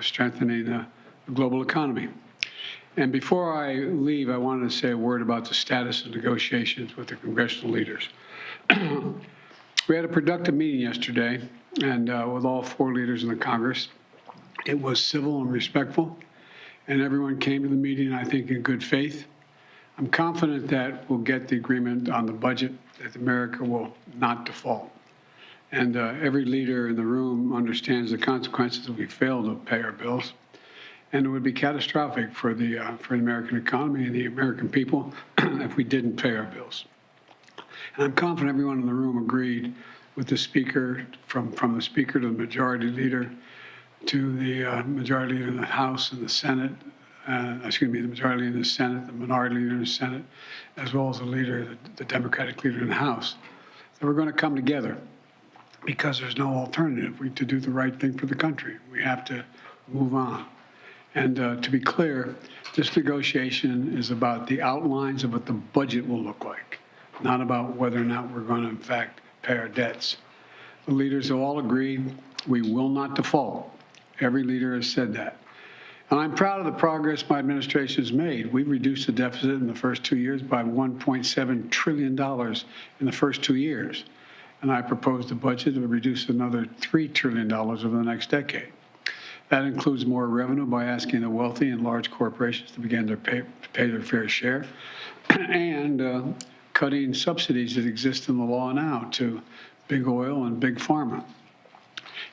strengthening the global economy. And before I leave, I wanted to say a word about the status of negotiations with the congressional leaders. We had a productive meeting yesterday, and with all 4 leaders in the Congress. It was civil and respectful, and everyone came to the meeting, I think, in good faith. I'm confident that we'll get the agreement on the budget, that America will not default. And every leader in the room understands the consequences if we fail to pay our bills. And it would be catastrophic for the American economy and the American people if we didn't pay our bills. And I'm confident everyone in the room agreed with the speaker, from the speaker to the majority leader, to the majority leader in the House and the Senate, the majority leader in the Senate, the minority leader in the Senate, as well as the Democratic leader in the House. So we're going to come together because there's no alternative to do the right thing for the country. We have to move on. And to be clear, this negotiation is about the outlines of what the budget will look like, not about whether or not we're going to, in fact, pay our debts. The leaders have all agreed we will not default. Every leader has said that. And I'm proud of the progress my administration has made. We've reduced the deficit in the first 2 years by $1.7 trillion in the first 2 years. And I proposed a budget that would reduce another $3 trillion over the next decade. That includes more revenue by asking the wealthy and large corporations to begin to pay their fair share, and cutting subsidies that exist in the law now to big oil and big pharma.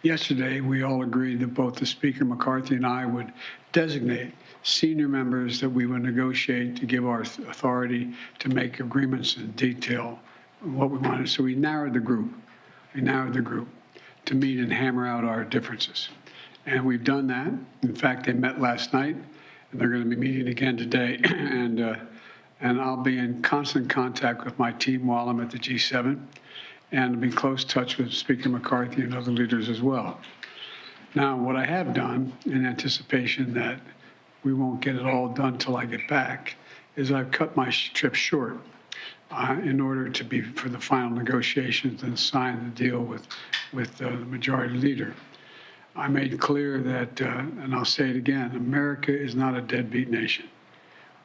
Yesterday, we all agreed that both the Speaker McCarthy and I would designate senior members that we would negotiate to give our authority to make agreements in detail on what we wanted. So we narrowed the group. To meet and hammer out our differences. And we've done that. In fact, they met last night, and they're going to be meeting again today. And I'll be in constant contact with my team while I'm at the G7, and be in close touch with Speaker McCarthy and other leaders as well. Now, what I have done, in anticipation that we won't get it all done till I get back, is I've cut my trip short in order to be for the final negotiations and sign the deal with the majority leader. I made clear that, and I'll say it again, America is not a deadbeat nation.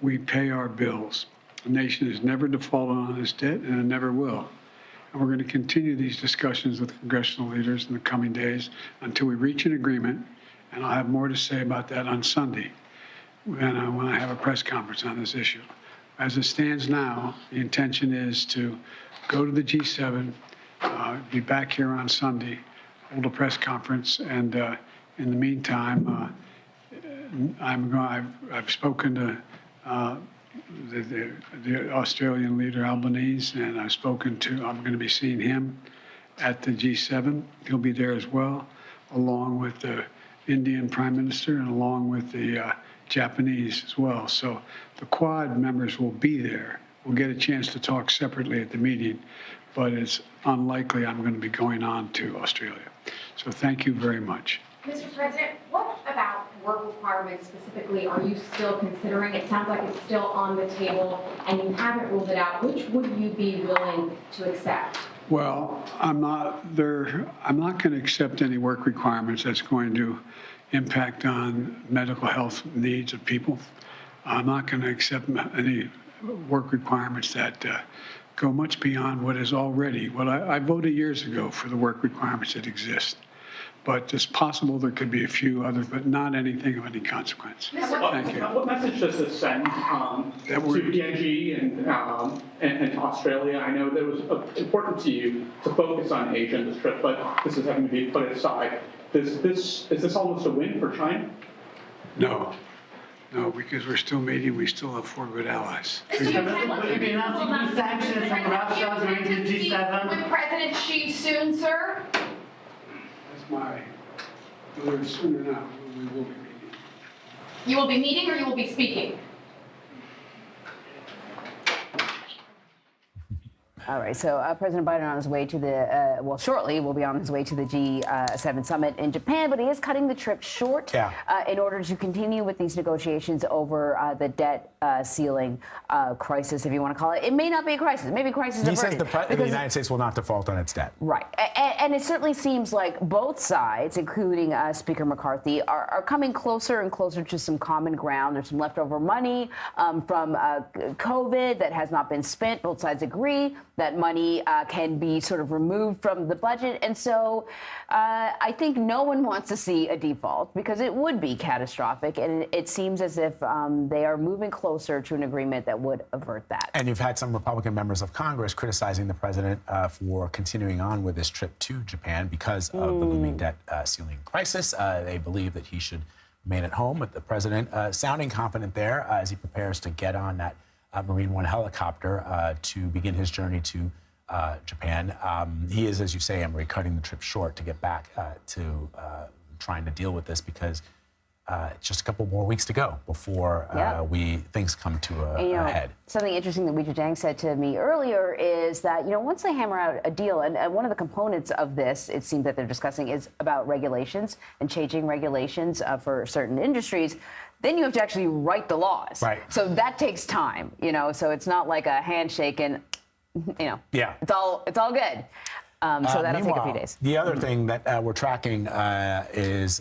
We pay our bills. The nation has never defaulted on its debt, and it never will. And we're going to continue these discussions with congressional leaders in the coming days until we reach an agreement, and I'll have more to say about that on Sunday when I have a press conference on this issue. As it stands now, the intention is to go to the G7, be back here on Sunday, hold a press conference, and in the meantime, I've spoken to the Australian leader Albanese, and I'm going to be seeing him at the G7. He'll be there as well, along with the Indian Prime Minister and along with the Japanese as well. So the Quad members will be there. We'll get a chance to talk separately at the meeting, but it's unlikely I'm going to be going on to Australia. So thank you very much. Mr. President, what about work requirements specifically are you still considering? It sounds like it's still on the table and you haven't ruled it out. Which would you be willing to accept? Well, I'm not going to accept any work requirements that's going to impact on medical health needs of people. I'm not going to accept any work requirements that go much beyond what is already. I voted years ago for the work requirements that exist. But it's possible there could be a few others, but not anything of any consequence. Thank you. What message does this send to PNG and to Australia? I know that it was important to you to focus on Asia in this trip, but this is having to be put aside. Is this almost a win for China? No, because we're still meeting. We still have 4 good allies. Will you be announcing new sanctions from Russia during the G7? With President Xi soon, sir? Whether it's soon or not, we will be meeting. You will be meeting or you will be speaking? All right, so President Biden on his way to the, shortly will be on his way to the G7 summit in Japan, but he is cutting the trip short in order to continue with these negotiations over the debt ceiling crisis, if you want to call it. It may not be a crisis, maybe a crisis averted. He says the United States will not default on its debt. Right, and it certainly seems like both sides, including Speaker McCarthy, are coming closer and closer to some common ground. There's some leftover money from COVID that has not been spent. Both sides agree that money can be sort of removed from the budget. And so I think no one wants to see a default because it would be catastrophic. And it seems as if they are moving closer to an agreement that would avert that. And you've had some Republican members of Congress criticizing the president for continuing on with this trip to Japan because of the looming debt ceiling crisis. They believe that he should remain at home, but the president sounding confident there as he prepares to get on that Marine One helicopter to begin his journey to Japan. He is, as you say, Emery, cutting the trip short to get back to trying to deal with this because it's just a couple more weeks to go before things come to a head. Something interesting that Weijia Jiang said to me earlier is that, once they hammer out a deal, and one of the components of this, it seems that they're discussing, is about regulations and changing regulations for certain industries. Then you have to actually write the laws. Right. So that takes time, so it's not like a handshake and, it's all good. So that'll take a few days. The other thing that we're tracking is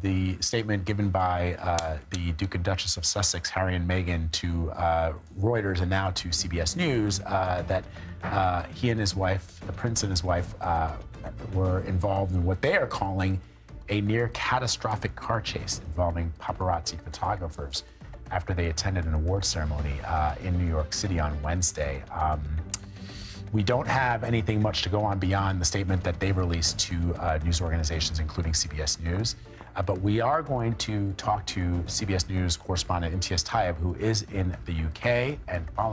the statement given by the Duke and Duchess of Sussex, Harry and Meghan, to Reuters and now to CBS News that he and his wife, the prince and his wife, were involved in what they are calling a near catastrophic car chase involving paparazzi photographers after they attended an awards ceremony in New York City on Wednesday. We don't have anything much to go on beyond the statement that they released to news organizations, including CBS News. But we are going to talk to CBS News correspondent Imtiaz Tyab, who is in the UK and following